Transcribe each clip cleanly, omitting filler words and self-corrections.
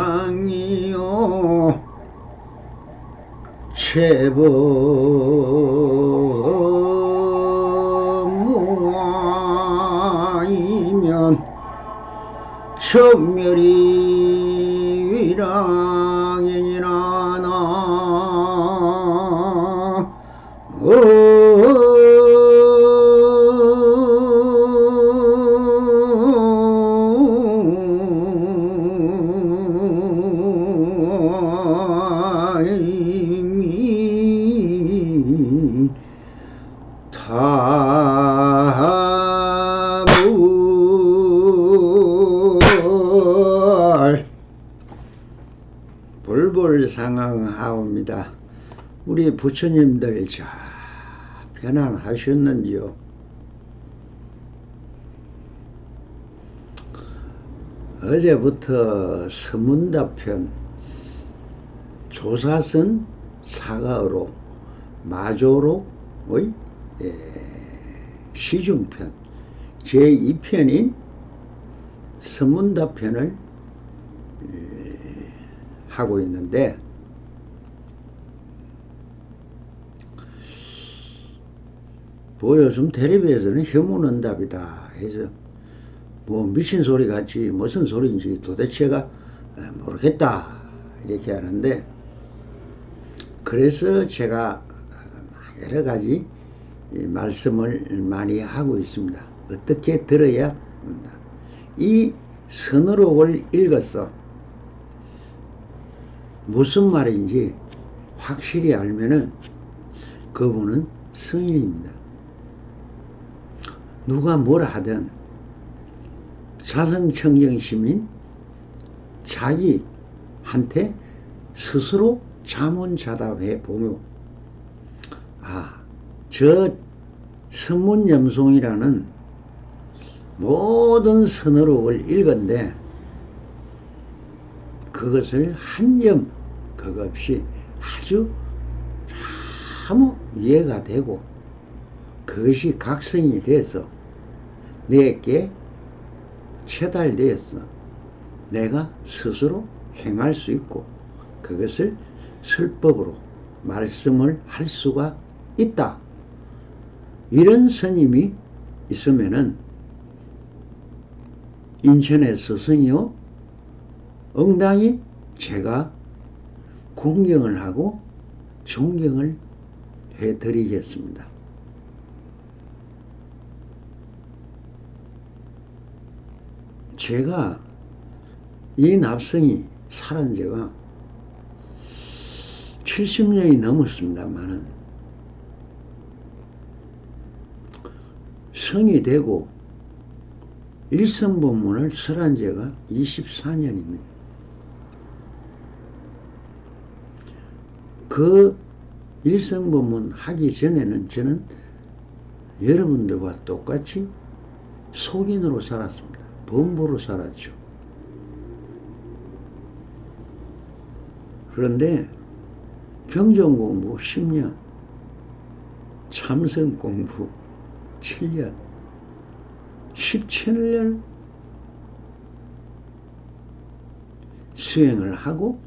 재무상이요 체법무아이면 청멸이 위랑이니라나 불불상항하옵니다. 우리 부처님들 잘 편안하셨는지요? 어제부터 서문답편 조사선 사가어록 마조록의 시중편 제2편인 서문답편을 하고 있는데, 요즘 텔레비에서는 혐오응답이다 해서 뭐 미친 소리 같이 무슨 소리인지 도대체가 모르겠다 이렇게 하는데, 그래서 제가 여러 가지 말씀을 많이 하고 있습니다. 어떻게 들어야 합니다. 이 선어록을 읽어서 무슨 말인지 확실히 알면은 그분은 성인입니다. 누가 뭐라 하든 자성청정시민 자기한테 스스로 자문자답해 보며, 저 선문염송이라는 모든 선어록을 읽은데 그것을 한 점 그것 없이 아주 참 이해가 되고 그것이 각성이 돼서 내게 체달되어서 내가 스스로 행할 수 있고 그것을 설법으로 말씀을 할 수가 있다. 이런 스님이 있으면은 인천의 스승이요 응당히 제가 공경을 하고 존경을 해드리겠습니다. 제가 이 납성이 살은 지가 70년이 넘었습니다만은 성이 되고 일성법문을 설한 지가 24년입니다. 그 일성법문 하기 전에는 저는 여러분들과 똑같이 속인으로 살았습니다. 범보로 살았죠. 그런데 경전 공부 10년, 참선 공부 7년, 17년 수행을 하고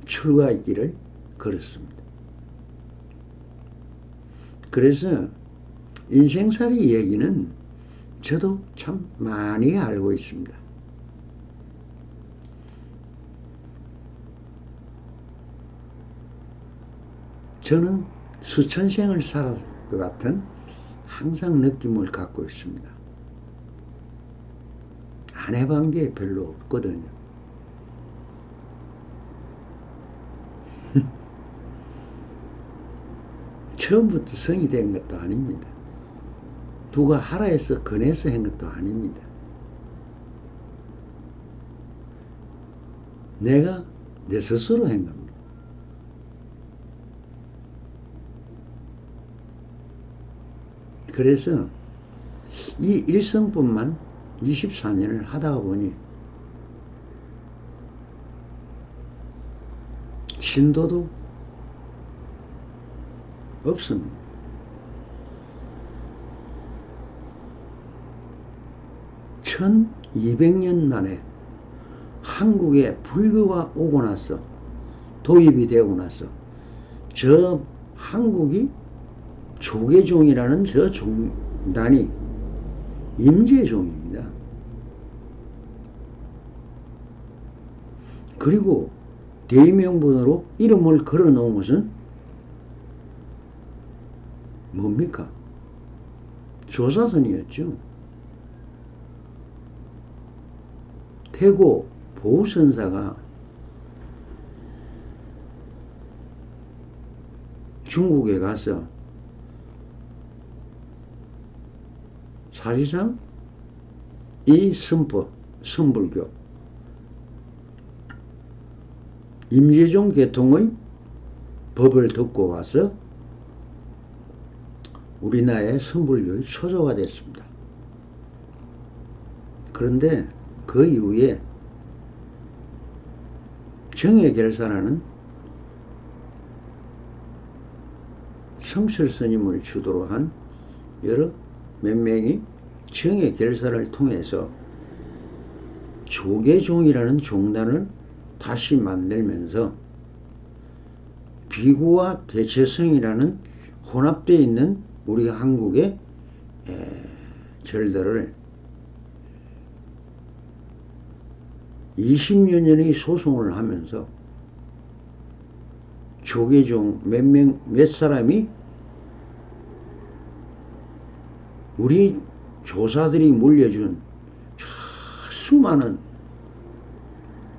출가의 길을 걸었습니다. 그래서 인생살이 얘기는 저도 참 많이 알고 있습니다. 저는 수천 생을 살았을 것 같은 항상 느낌을 갖고 있습니다. 안 해본 게 별로 없거든요. 처음부터 성이 된 것도 아닙니다. 누가 하라 해서 권해서 한 것도 아닙니다. 내가 내 스스로 한 겁니다. 그래서 이 일성법만 24년을 하다가 보니 신도도 없습니다. (1200년) 만에 한국에 불교가 오고 나서, 도입이 되고 나서 저 한국이 조계종이라는 저 종단이 임재종입니다. 그리고 대의명분으로 이름을 걸어 놓은 것은 뭡니까? 조사선이었죠. 태고 보선사가 중국에 가서 사실상 이 선불교 임재종 계통의 법을 듣고 와서 우리나라의 선불교의 초조가 됐습니다. 그런데 그 이후에 정예결사라는 성철스님을 주도로 한 여러 몇 명이 정예결사를 통해서 조계종이라는 종단을 다시 만들면서 비구와 대체성이라는 혼합되어 있는 우리 한국의 절들을 20여 년의 소송을 하면서 조계종 몇 사람이 우리 조사들이 물려준 수많은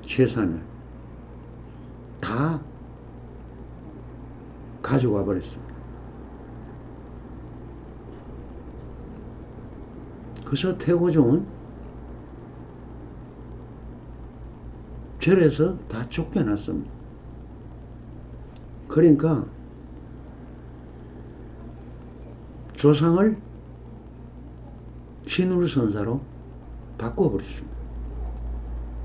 재산을 다 가져와 버렸습니다. 그래서 태고종은 절에서 다 쫓겨났습니다. 그러니까 조상을 신울선사로 바꿔버렸습니다.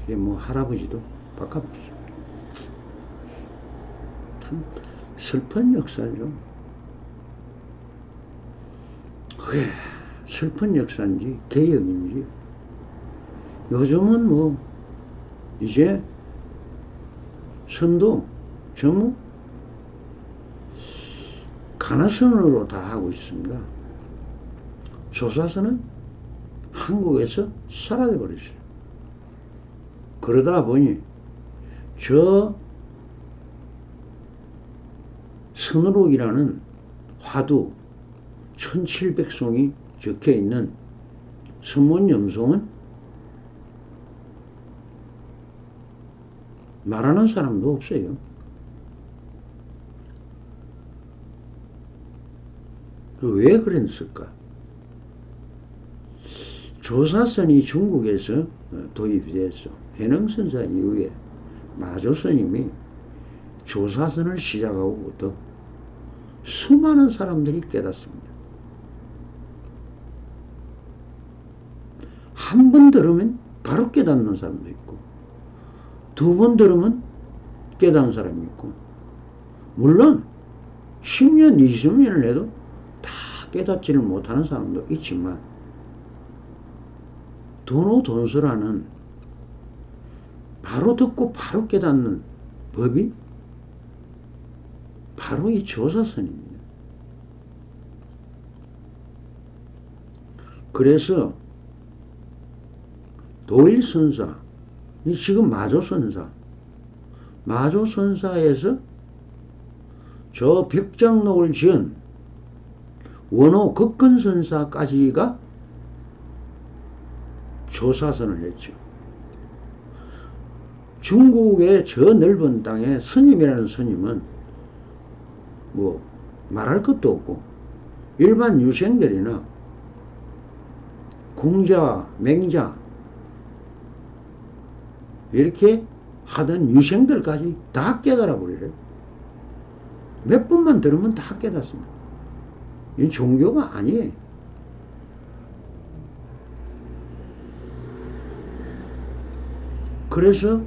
이게 뭐 할아버지도 바꿔버렸습니다. 참 슬픈 역사죠. 그게 슬픈 역사인지 개혁인지 요즘은 뭐 이제 선도 전부 가나선으로 다 하고 있습니다. 조사선은 한국에서 사라져버렸어요. 그러다 보니 저 선으록이라는 화두 1700송이 적혀있는 선문염송은 말하는 사람도 없어요. 왜 그랬을까? 조사선이 중국에서 도입이 됐어. 해능선사 이후에 마조스님이 조사선을 시작하고부터 수많은 사람들이 깨닫습니다. 한 번 들으면 바로 깨닫는 사람도 있고, 두 번 들으면 깨닫는 사람이 있고, 물론 10년, 20년을 해도 다 깨닫지를 못하는 사람도 있지만, 도노돈수라는 바로 듣고 바로 깨닫는 법이 바로 이 조사선입니다. 그래서 도일선사, 지금 마조선사에서 저 벽장록을 지은 원호 극근선사까지가 조사선을 했죠. 중국의 저 넓은 땅에 스님이라는 스님은 뭐 말할 것도 없고, 일반 유생들이나 공자, 맹자 이렇게 하던 유생들까지 다 깨달아 버리래요. 몇 번만 들으면 다 깨닫습니다. 이 종교가 아니에요. 그래서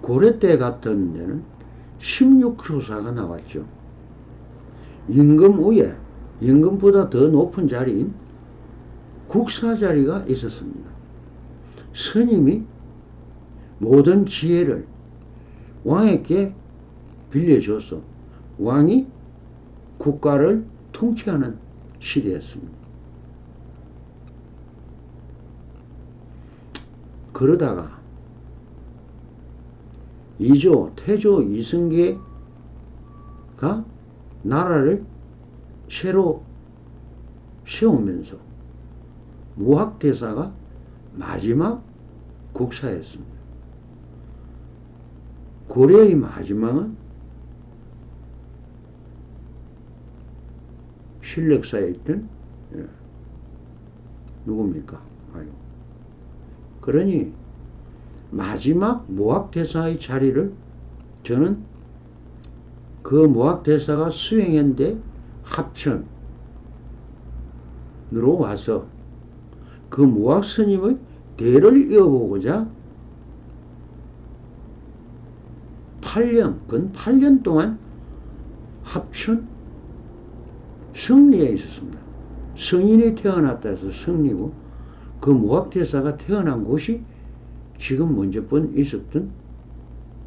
고려 때 같은 데는 16조사가 나왔죠. 임금 위에 임금보다 더 높은 자리인 국사 자리가 있었습니다. 스님이 모든 지혜를 왕에게 빌려줘서 왕이 국가를 통치하는 시대였습니다. 그러다가 이조, 태조, 이승계가 나라를 새로 세우면서 무학대사가 마지막 국사였습니다. 고려의 마지막은 신력사에 있던 누굽니까? 그러니 마지막 무학대사의 자리를 저는 그 무학대사가 수행했는데 합천으로 와서 그 무학스님의 대를 이어보고자 8년, 근 8년 동안 합천 성리에 있었습니다. 성인이 태어났다 해서 성리고, 그 무학대사가 태어난 곳이 지금 먼저 있었던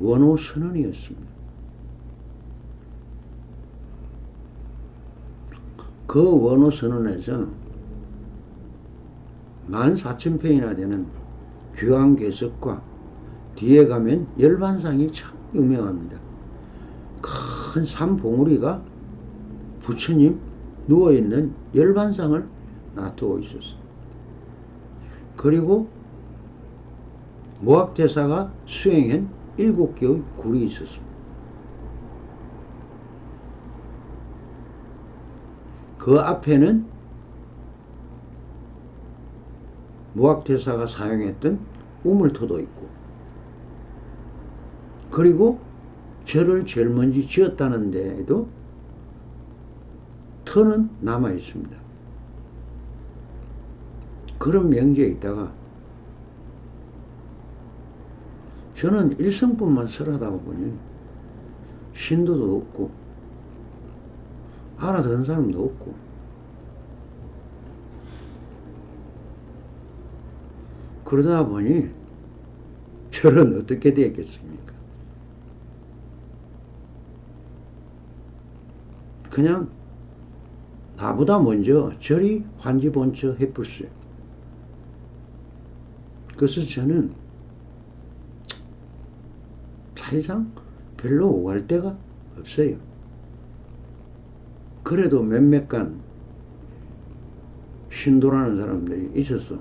원호선원이었습니다. 그 원호선원에서 14,000평이나 되는 귀황괴석과 뒤에 가면 열반상이 참 유명합니다. 큰 산봉우리가 부처님 누워있는 열반상을 놔두고 있었어요. 그리고 무학대사가 수행한 7개의 굴이 있었습니다. 그 앞에는 무학대사가 사용했던 우물터도 있고, 그리고 절을 제일 먼저 지었다는 데에도 터는 남아 있습니다. 그런 명지에 있다가 저는 일성뿐만 설하다 보니 신도도 없고 알아듣는 사람도 없고, 그러다 보니 절은 어떻게 되었겠습니까? 그냥 나보다 먼저 절이 환지본처 해버렸어요. 그래서 저는 사실상 별로 오갈 데가 없어요. 그래도 몇몇간 신도라는 사람들이 있었어.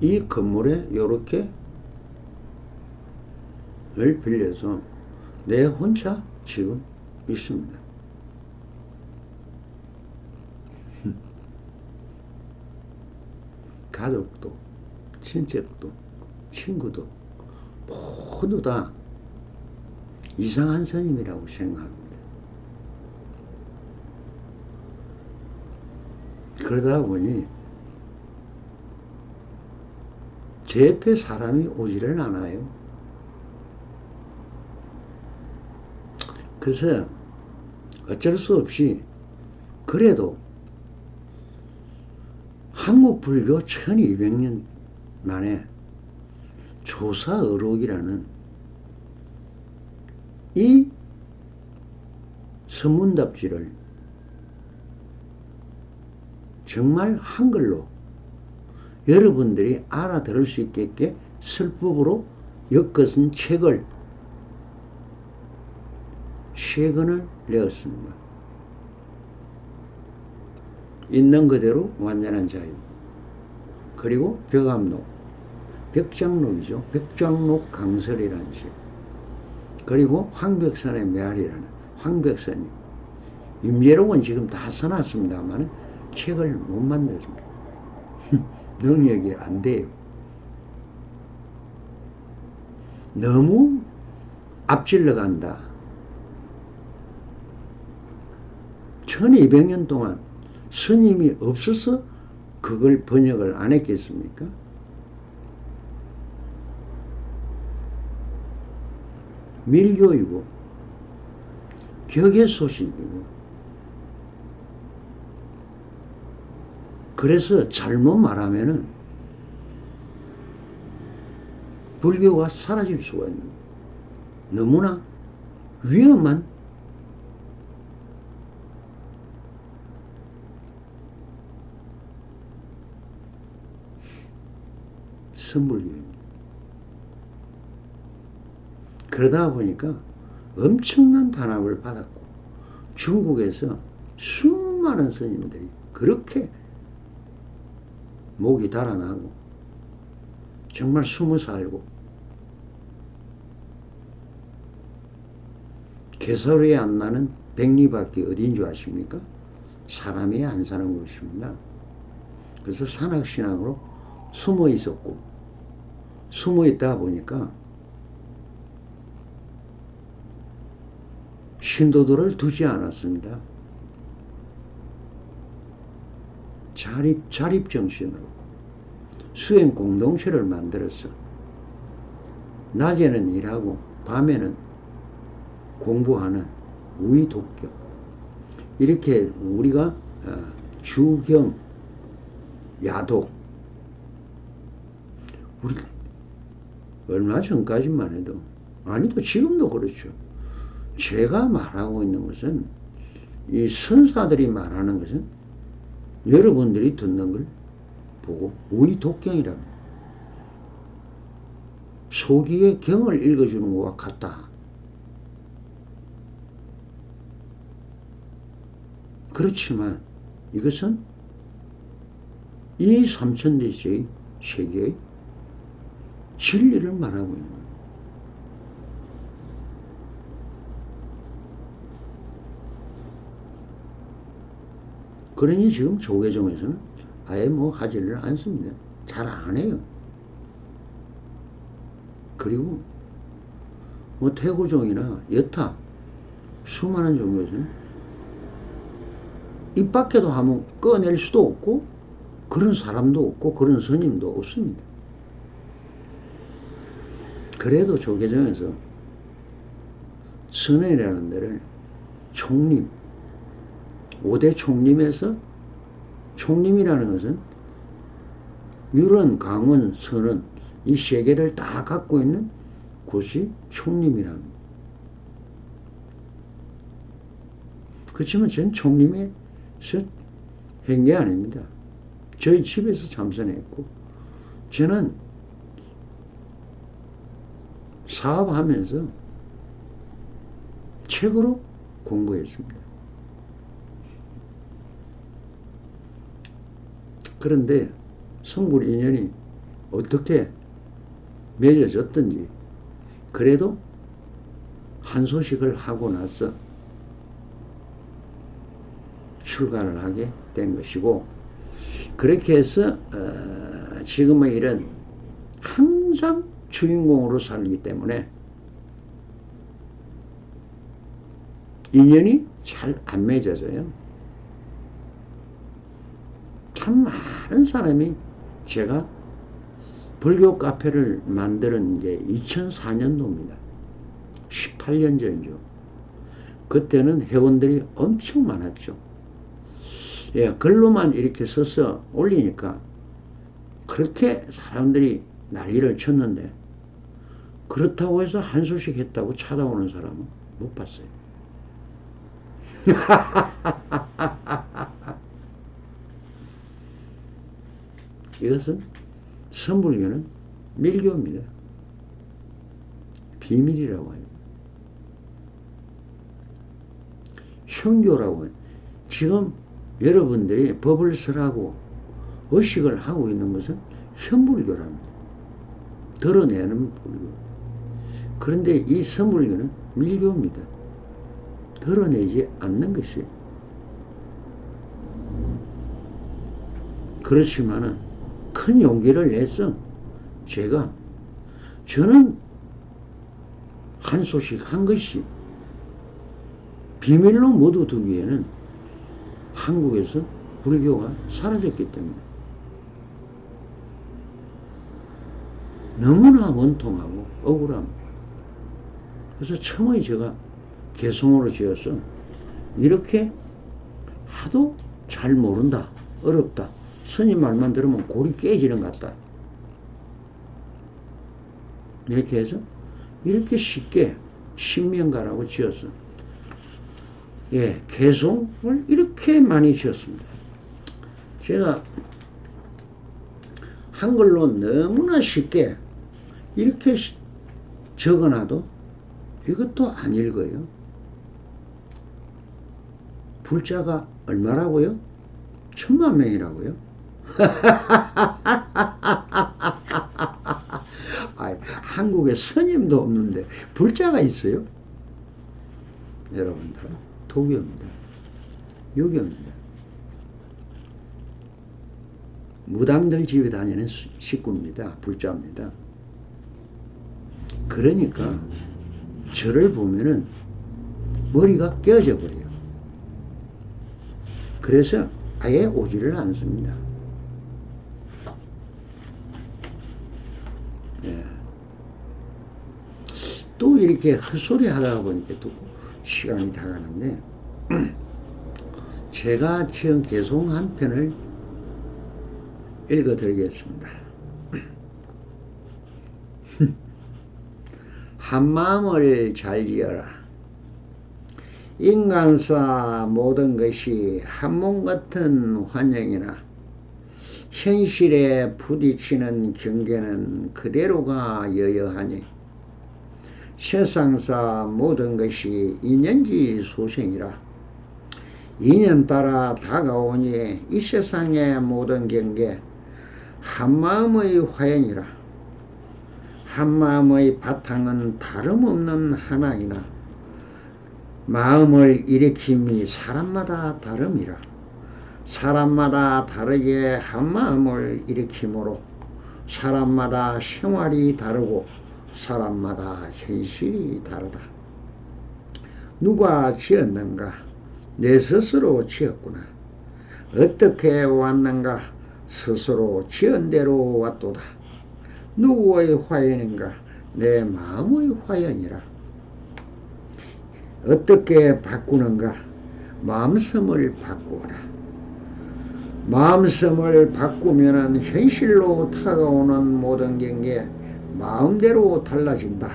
이 건물에 요렇게 를 빌려서 내 혼자 지금 있습니다. 가족도, 친척도, 친구도 모두 다 이상한 스님이라고 생각합니다. 그러다 보니 제 옆에 사람이 오지를 않아요. 그래서 어쩔 수 없이 그래도 한국 불교 1200년 만에 조사의록이라는 이 선문답지를 정말 한글로 여러분들이 알아들을 수 있게 설법으로 엮어쓴 책을 3권을 내었습니다. 있는 그대로 완전한 자유, 그리고 벽암록, 벽장록이죠. 벽장록 강설이라는 책, 그리고 황백산의 메아리라는 황백산님. 임재록은 지금 다 써놨습니다만 책을 못 만들었습니다. 능력이 안 돼요. 너무 앞질러 간다. 1200년 동안 스님이 없어서 그걸 번역을 안 했겠습니까? 밀교이고 격의 소식이고, 그래서 잘못 말하면은 불교가 사라질 수가 있는 거예요. 너무나 위험한 선불교입니다. 그러다 보니까 엄청난 탄압을 받았고, 중국에서 수많은 스님들이 그렇게 목이 달아나고 정말 숨어 살고, 개소리 안 나는 백리밖에 어딘 줄 아십니까? 사람이 안 사는 곳입니다. 그래서 산악신앙으로 숨어 있었고, 숨어 있다 보니까 신도들을 두지 않았습니다. 자립정신으로 수행 공동체를 만들었어. 낮에는 일하고 밤에는 공부하는 우의독경. 이렇게 우리가 주경, 야독, 우리 얼마 전까지만 해도, 아니도 지금도 그렇죠. 제가 말하고 있는 것은, 이 선사들이 말하는 것은 여러분들이 듣는 걸 보고 우의독경이랍니다. 소기의 경을 읽어주는 것과 같다. 그렇지만 이것은 이 삼천대세의 세계의 진리를 말하고 있는 거예요. 그러니 지금 조계종에서는 아예 뭐 하지를 않습니다. 잘 안 해요. 그리고 뭐 태고종이나 여타 수많은 종교에서는 입 밖에도 하면 꺼낼 수도 없고, 그런 사람도 없고, 그런 스님도 없습니다. 그래도 조계종에서 선언이라는 데를 총림, 5대 총림에서, 총림이라는 것은 유런, 강원, 선언 이 세 개를 다 갖고 있는 곳이 총림이랍니다. 그렇지만 전 총림에서 한 게 아닙니다. 저희 집에서 참선했고, 저는 사업하면서 책으로 공부했습니다. 그런데 성불 인연이 어떻게 맺어졌든지, 그래도 한 소식을 하고 나서 출가를 하게 된 것이고, 그렇게 해서 지금의 일은 항상 주인공으로 살기 때문에 인연이 잘 안 맺어져요. 참 많은 사람이, 제가 불교 카페를 만드는 게 2004년도입니다. 18년 전이죠. 그때는 회원들이 엄청 많았죠. 예, 글로만 이렇게 써서 올리니까 그렇게 사람들이 난리를 쳤는데, 그렇다고 해서 한 소식 했다고 찾아오는 사람은 못 봤어요. 이것은 선불교는 밀교입니다. 비밀이라고 해요. 현교라고 해요. 지금 여러분들이 법을 쓰라고 의식을 하고 있는 것은 현불교랍니다. 드러내는 불교. 그런데 이 선불교는 밀교입니다. 드러내지 않는 것이에요. 그렇지만은 큰 용기를 내서 저는 한 소식 한 것이 비밀로 모두 두기에는 한국에서 불교가 사라졌기 때문에 너무나 원통하고 억울합니다. 그래서 처음에 제가 개성으로 지어서 이렇게 하도 잘 모른다, 어렵다, 스님 말만 들으면 골이 깨지는 것 같다, 이렇게 해서 이렇게 쉽게 신명가라고 지었어. 예, 개송을 이렇게 많이 지었습니다. 제가 한글로 너무나 쉽게 이렇게 적어놔도 이것도 안 읽어요. 불자가 얼마라고요? 10,000,000명이라고요? 한국에 스님도 없는데 불자가 있어요? 여러분들, 독이 옵니다. 욕이 옵니다. 무당들 집에 다니는 식구입니다. 불자입니다. 그러니까 저를 보면은 머리가 깨져 버려요. 그래서 아예 오지를 않습니다. 예. 또 이렇게 헛소리 하다가 보니까 또 시간이 다 가는데, 제가 지은 개송 한 편을 읽어 드리겠습니다. 한마음을 잘 지어라. 인간사 모든 것이 한몸 같은 환영이나 현실에 부딪히는 경계는 그대로가 여여하니 세상사 모든 것이 인연지 소생이라. 인연 따라 다가오니 이 세상의 모든 경계 한마음의 화연이라. 한마음의 바탕은 다름없는 하나이나 마음을 일으킴이 사람마다 다름이라. 사람마다 다르게 한마음을 일으키므로 사람마다 생활이 다르고 사람마다 현실이 다르다. 누가 지었는가? 내 스스로 지었구나. 어떻게 왔는가? 스스로 지은 대로 왔도다. 누구의 화연인가? 내 마음의 화연이라. 어떻게 바꾸는가? 마음섬을 바꾸어라. 마음섬을 바꾸면은 현실로 다가오는 모든 경계 마음대로 달라진다.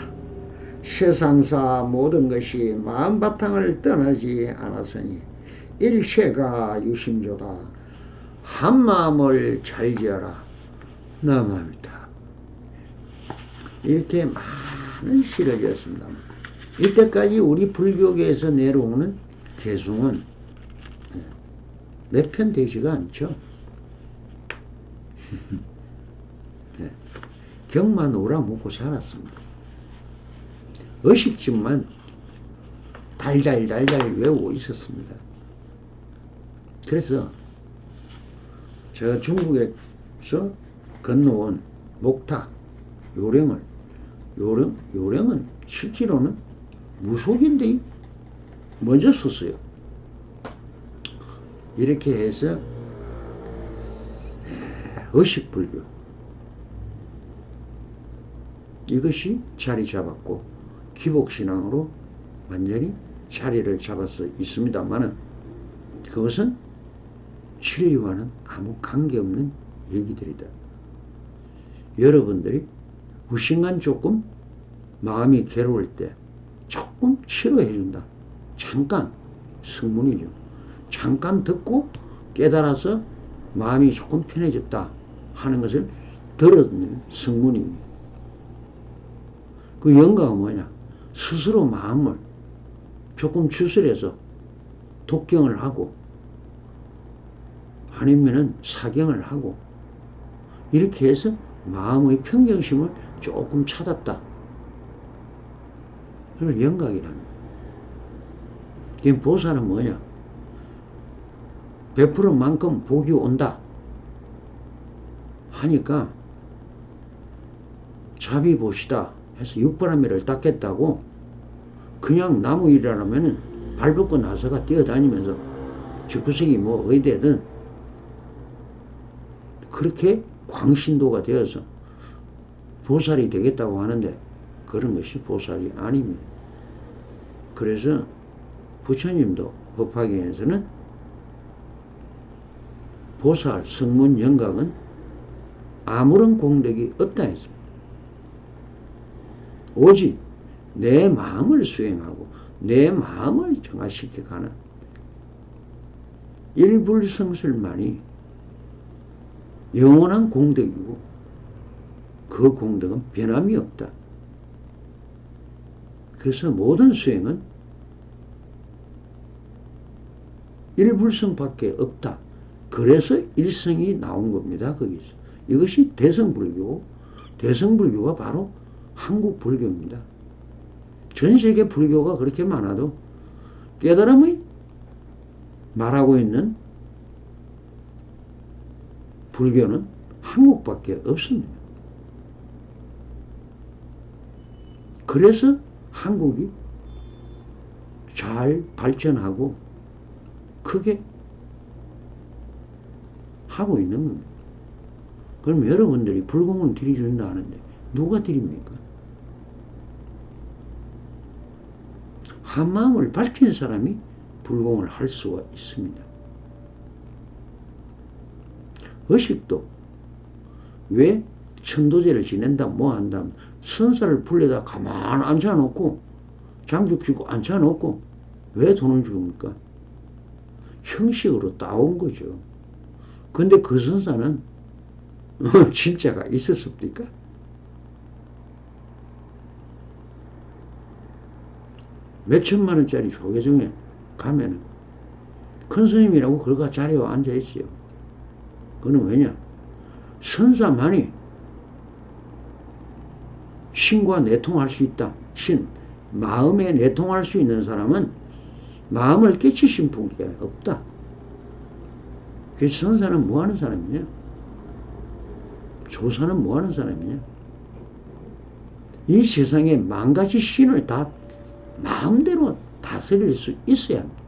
세상사 모든 것이 마음 바탕을 떠나지 않았으니 일체가 유심조다. 한마음을 잘 지어라. 나마미타. 이렇게 많은 시를 지었습니다. 이때까지 우리 불교계에서 내려오는 개송은 몇 편 되지가 않죠. 네. 경만 오라 먹고 살았습니다. 의식집만 달달달달 외우고 있었습니다. 그래서 제가 중국에서 건너온 목탁, 요령은 실제로는 무속인데 먼저 썼어요. 이렇게 해서 의식불교 이것이 자리 잡았고 기복신앙으로 완전히 자리를 잡아서 있습니다만은 그것은 진리와는 아무 관계없는 얘기들이다. 여러분들이 후신간 조금 마음이 괴로울 때 조금 치료해준다. 잠깐 성문이죠. 잠깐 듣고 깨달아서 마음이 조금 편해졌다 하는 것을 들었는 성문입니다. 그 영감은 뭐냐? 스스로 마음을 조금 추스려서 독경을 하고 아니면은 사경을 하고 이렇게 해서 마음의 평정심을 조금 찾았다. 그걸 영각이랍니다. 그럼 보살은 뭐냐? 베푸는 만큼 복이 온다 하니까 자비보시다 해서 육바라밀을 닦겠다고 그냥 나무 일이라면은 발벗고 나서가 뛰어다니면서 주구석이 뭐 어디든 그렇게 광신도가 되어서 보살이 되겠다고 하는데 그런 것이 보살이 아닙니다. 그래서 부처님도 법화경에서는 보살 성문 영광은 아무런 공덕이 없다 했습니다. 오직 내 마음을 수행하고 내 마음을 정화시켜가는 일불성설만이 영원한 공덕이고 그 공덕은 변함이 없다. 그래서 모든 수행은 일불성밖에 없다. 그래서 일성이 나온 겁니다. 거기서. 이것이 대성불교고 대성불교가 바로 한국 불교입니다. 전 세계 불교가 그렇게 많아도 깨달음의 말하고 있는 불교는 한국밖에 없습니다. 그래서 한국이 잘 발전하고 크게 하고 있는 겁니다. 그럼 여러분들이 불공을 들이준다 하는데 누가 드립니까? 한마음을 밝힌 사람이 불공을 할 수가 있습니다. 의식도 왜 천도제를 지낸다 뭐 한다 선사를 불려다 가만 앉혀놓고 장죽 주고 앉혀놓고 왜 돈을 줍니까? 형식으로 따온 거죠. 근데 그 선사는 진짜가 있었습니까? 몇천만 원짜리 조계종에 가면은 큰 스님이라고 그가 자리에 앉아 있어요. 그는 왜냐? 선사만이 신과 내통할 수 있다. 신, 마음에 내통할 수 있는 사람은 마음을 깨치신 분이 없다. 그래서 선사는 뭐 하는 사람이냐? 조사는 뭐 하는 사람이냐? 이 세상에 만 가지 신을 다 마음대로 다스릴 수 있어야 합니다.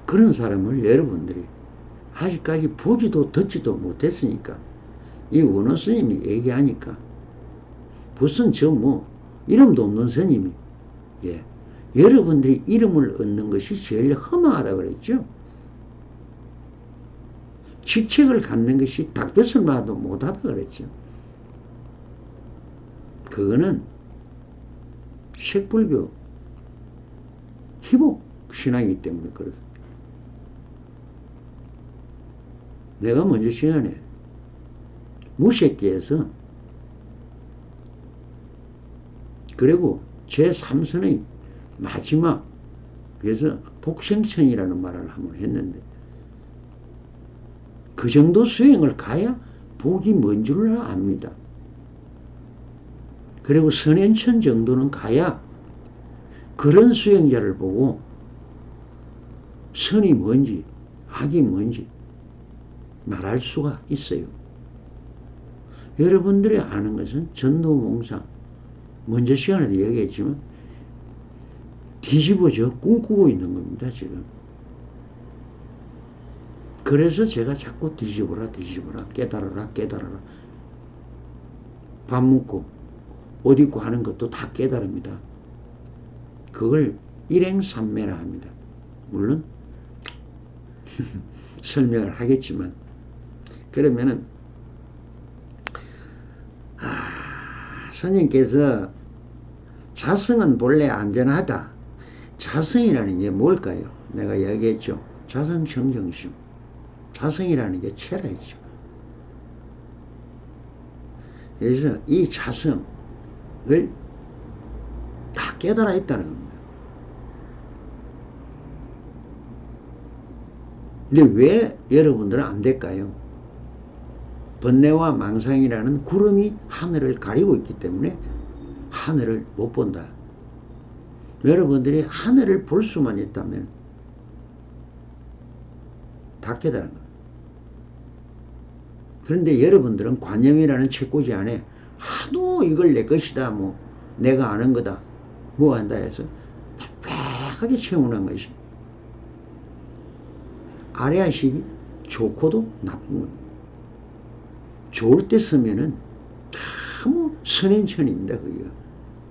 그런 사람을 여러분들이 아직까지 보지도 듣지도 못했으니까 이 원호 스님이 얘기하니까 무슨 저 뭐 이름도 없는 스님이 여러분들이 이름을 얻는 것이 제일 험하다 그랬죠. 직책을 갖는 것이 닭볕을 봐도 못하다 그랬죠. 그거는 색불교 희복 신앙이기 때문에 그렇습니다. 내가 먼저 시간에 무색계에서 그리고 제3선의 마지막 그래서 복생천이라는 말을 한번 했는데 그 정도 수행을 가야 복이 뭔 줄 압니다. 그리고 선행천 정도는 가야 그런 수행자를 보고 선이 뭔지 악이 뭔지 말할 수가 있어요. 여러분들이 아는 것은 전도몽상 먼저 시간에도 얘기했지만 뒤집어져 꿈꾸고 있는 겁니다. 지금. 그래서 제가 자꾸 뒤집어라 깨달아라 밥 먹고 옷 입고 하는 것도 다 깨달습니다. 그걸 일행삼매라 합니다. 물론 설명을 하겠지만 그러면은 스님께서 자성은 본래 안전하다. 자성이라는 게 뭘까요? 내가 얘기했죠. 자성정정심. 자성이라는 게 체라이죠. 그래서 이 자성을 다 깨달아 있다는 겁니다. 근데 왜 여러분들은 안 될까요? 번뇌와 망상이라는 구름이 하늘을 가리고 있기 때문에 하늘을 못 본다. 여러분들이 하늘을 볼 수만 있다면 다 깨달은 거예요. 그런데 여러분들은 관념이라는 책꽂이 안에 하도 이걸 내 것이다, 뭐 내가 아는 거다, 뭐 한다 해서 빽빽하게 채워놓은 것이 아래아식이 좋고도 나쁜 겁니다. 좋을 때 쓰면은 너무 선행천입니다. 그게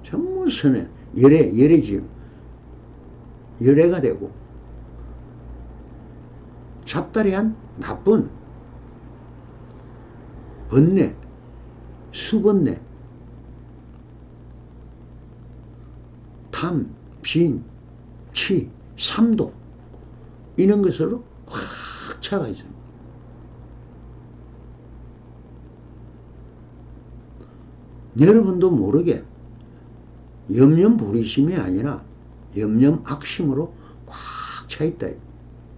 전부 선행, 열애지요. 열애가 되고, 잡다리한 나쁜 번뇌, 수번뇌, 탐, 빈, 치, 삼도, 이런 것으로 확 차가 있습니다. 여러분도 모르게 염려불이심이 아니라 염려악심으로 꽉 차 있다.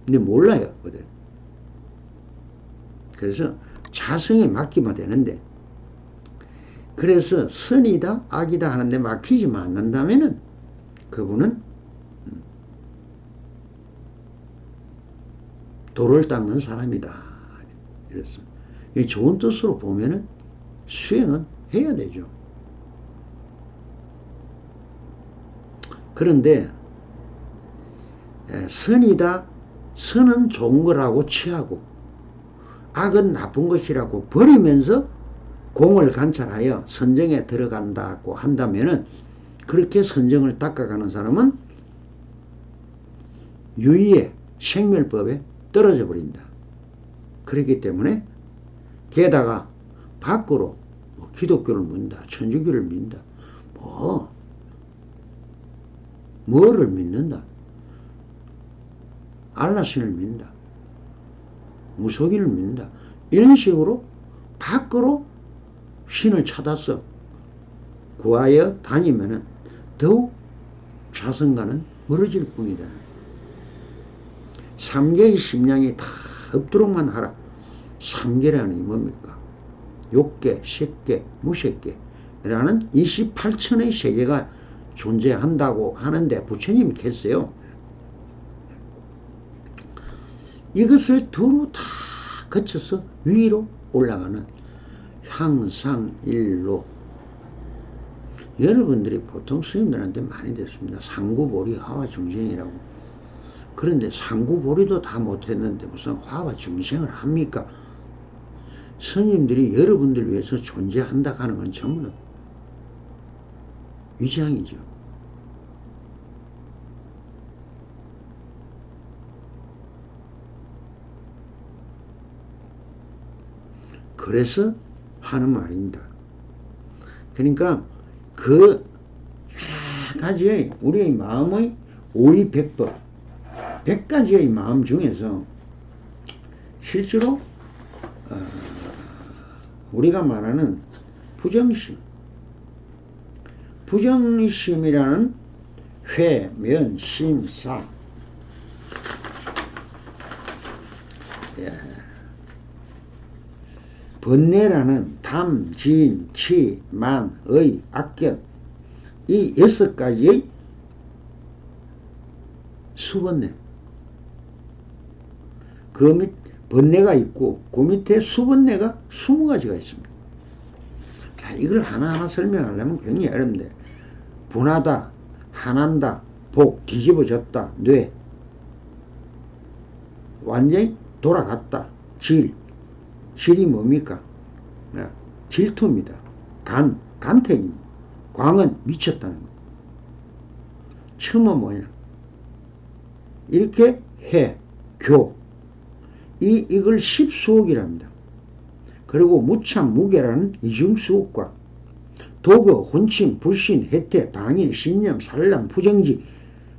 근데 몰라요. 그래서 자성에 맡기면 되는데, 그래서 선이다 악이다 하는데 맡기지만 않는다면은 그분은 돌을 닦는 사람이다. 이랬습니다. 이 좋은 뜻으로 보면은 수행은 해야 되죠. 그런데 선이다, 선은 좋은 거라고 취하고 악은 나쁜 것이라고 버리면서 공을 관찰하여 선정에 들어간다고 한다면은, 그렇게 선정을 닦아가는 사람은 유의의 생멸법에 떨어져 버린다. 그렇기 때문에 게다가 밖으로 기독교를 믿는다, 천주교를 믿는다, 뭐를 믿는다, 알라신을 믿는다, 무속인을 믿는다, 이런 식으로 밖으로 신을 찾아서 구하여 다니면은 더욱 자성과는 멀어질 뿐이다. 삼계의 심량이 다 없도록만 하라. 삼계라는 게 뭡니까? 욕계, 색계, 무색계라는 28천의 세계가 존재한다고 하는데 부처님이 했어요. 이것을 두루 다 거쳐서 위로 올라가는 향상일로. 여러분들이 보통 스님들한테 많이 듣습니다. 상구보리 화화중생이라고. 그런데 상구보리도 다 못했는데 무슨 화화중생을 합니까? 스님들이 여러분들 위해서 존재한다 하는 건 전부 다 위장이죠. 그래서 하는 말입니다. 그러니까 그 여러 가지의 우리의 마음의 오리백법, 100가지의 마음 중에서 실제로 우리가 말하는 부정심, 부정심이라는 회, 면, 심, 사, 번뇌라는 담, 진, 치, 만, 의, 악견, 이 6가지의 수번뇌, 그 밑 번뇌가 있고 그 밑에 수번뇌가 20가지가 있습니다. 자, 이걸 하나하나 설명하려면 굉장히 어렵는데, 분하다, 한한다, 복, 뒤집어졌다, 뇌, 완전히 돌아갔다, 질이 뭡니까? 질투입니다. 간택입니다. 광은 미쳤다는 것. 첨은 뭐냐? 이렇게 해, 교, 이걸 십수옥이랍니다. 그리고 무참, 무게라는 이중수옥과 도거, 혼침, 불신, 해태, 방일, 신념, 산람, 부정지,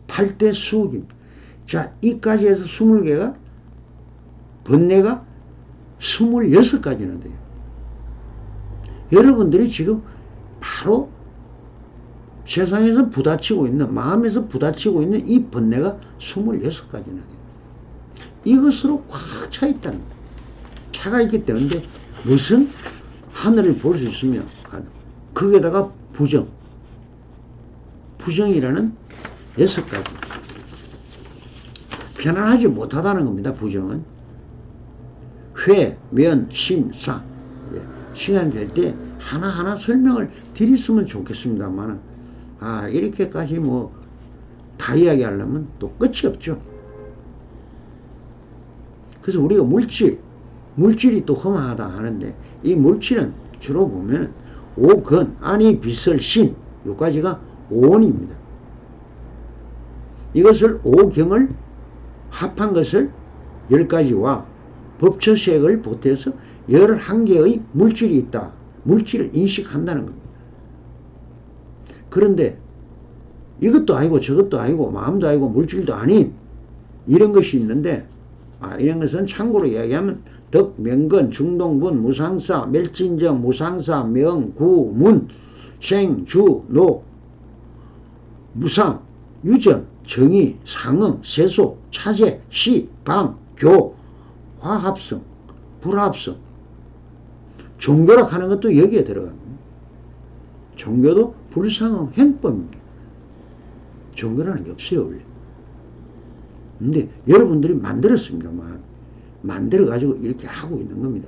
8대 수옥입니다. 자, 이까지 해서 20개가, 번뇌가 26가지나 돼요. 여러분들이 지금 바로 세상에서 부딪히고 있는, 마음에서 부딪히고 있는 이 번뇌가 26가지나 돼요. 이것으로 꽉 차 있다는 거예요. 차가 있기 때문에 무슨 하늘을 볼 수 있으며, 거기에다가 부정이라는 6가지. 편안하지 못하다는 겁니다. 부정은. 회, 면, 심, 사. 시간이 될 때 하나하나 설명을 드렸으면 좋겠습니다만, 이렇게까지 다 이야기하려면 또 끝이 없죠. 그래서 우리가 물질, 물질이 또 허망하다 하는데, 이 물질은 주로 보면 오건, 아니, 비설, 신, 요까지가 오원입니다. 이것을 오경을 합한 것을 10가지와 법처색을 보태서 11개의 물질이 있다. 물질을 인식한다는 겁니다. 그런데 이것도 아니고 저것도 아니고 마음도 아니고 물질도 아닌 이런 것이 있는데, 이런 것은 참고로 이야기하면 덕, 명건, 중동분, 무상사, 멸진정, 무상사, 명, 구, 문, 생, 주, 노, 무상, 유전, 정의, 상응, 세소, 차제, 시, 방, 교, 화합성, 불합성. 종교락 하는 것도 여기에 들어갑니다. 종교도 불상응 행법입니다. 종교라는 게 없어요, 원래. 근데 여러분들이 만들었습니다만, 만들어가지고 이렇게 하고 있는 겁니다.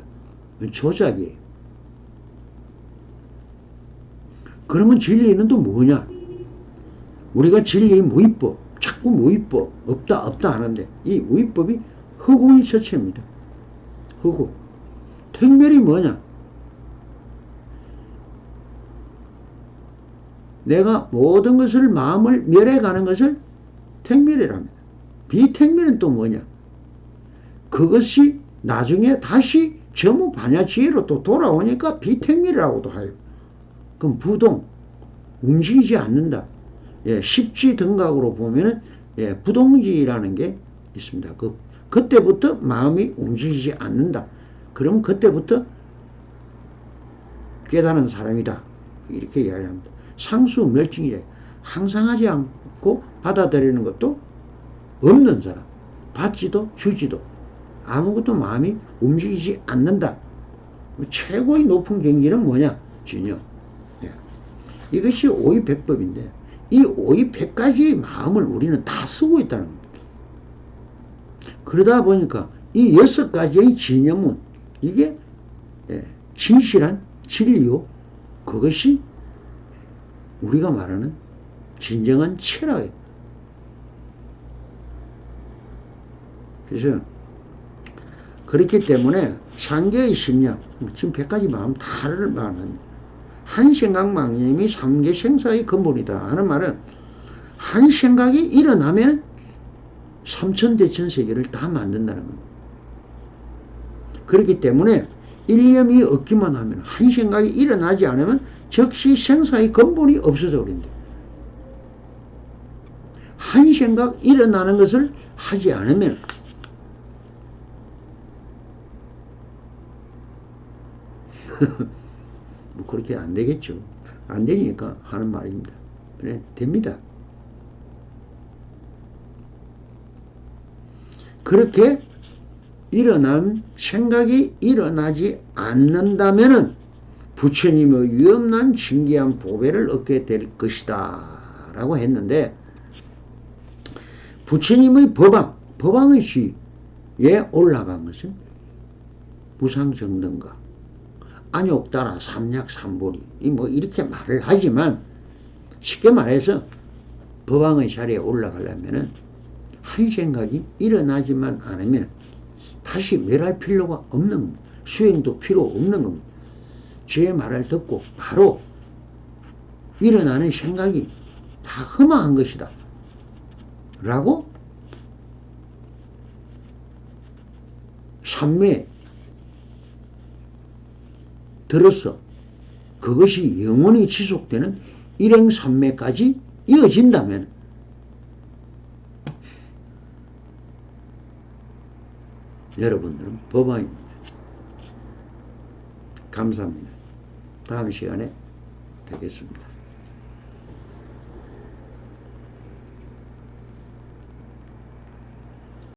조작이에요. 그러면 진리는 또 뭐냐? 우리가 진리의 무위법, 자꾸 무위법, 없다 하는데, 이 무위법이 허공의 처체입니다. 허공. 택멸이 뭐냐? 내가 모든 것을 마음을 멸해가는 것을 택멸이랍니다. 비택멸은 또 뭐냐? 그것이 나중에 다시 전무반야지혜로 또 돌아오니까 비택멸이라고도 하요. 그럼 부동, 움직이지 않는다. 십지등각으로 보면은 부동지라는 게 있습니다. 그때부터 마음이 움직이지 않는다. 그럼 그때부터 깨달은 사람이다. 이렇게 이야기를 합니다. 상수멸증이래. 항상 하지 않고 받아들이는 것도 없는 사람. 받지도 주지도 아무것도 마음이 움직이지 않는다. 최고의 높은 경기는 뭐냐? 진여. 이것이 오이백법인데, 이 오이백가지의 마음을 우리는 다 쓰고 있다는 겁니다. 그러다 보니까 이 6가지의 진여문, 이게 진실한 진리요, 그것이 우리가 말하는 진정한 철학이에요. 그래서 그렇기 때문에 상계의 심령, 지금 100가지 마음 다를 말하는 한 생각만큼이 3계 생사의 근본이다 하는 말은, 한 생각이 일어나면 삼천대천세계를 다 만든다는 겁니다. 그렇기 때문에 일념이 없기만 하면, 한 생각이 일어나지 않으면 즉시 생사의 근본이 없어져 버린다. 한 생각 일어나는 것을 하지 않으면 뭐 그렇게 안 되겠죠. 안 되니까 하는 말입니다. 그래, 됩니다. 그렇게 일어난 생각이 일어나지 않는다면은 부처님의 위엄난 진귀한 보배를 얻게 될 것이다 라고 했는데, 부처님의 법왕의 시에 올라간 것은 무상정등가, 안욕따라 삼약삼보리, 뭐 이렇게 말을 하지만, 쉽게 말해서 법왕의 자리에 올라가려면은 한 생각이 일어나지만 않으면 다시 멸할 필요가 없는 겁니다. 수행도 필요 없는 겁니다. 제 말을 듣고 바로 일어나는 생각이 다 허망한 것이다 라고 삼매 들어서 그것이 영원히 지속되는 일행삼매까지 이어진다면, 여러분들은 법왕입니다. 감사합니다. 다음 시간에 뵙겠습니다.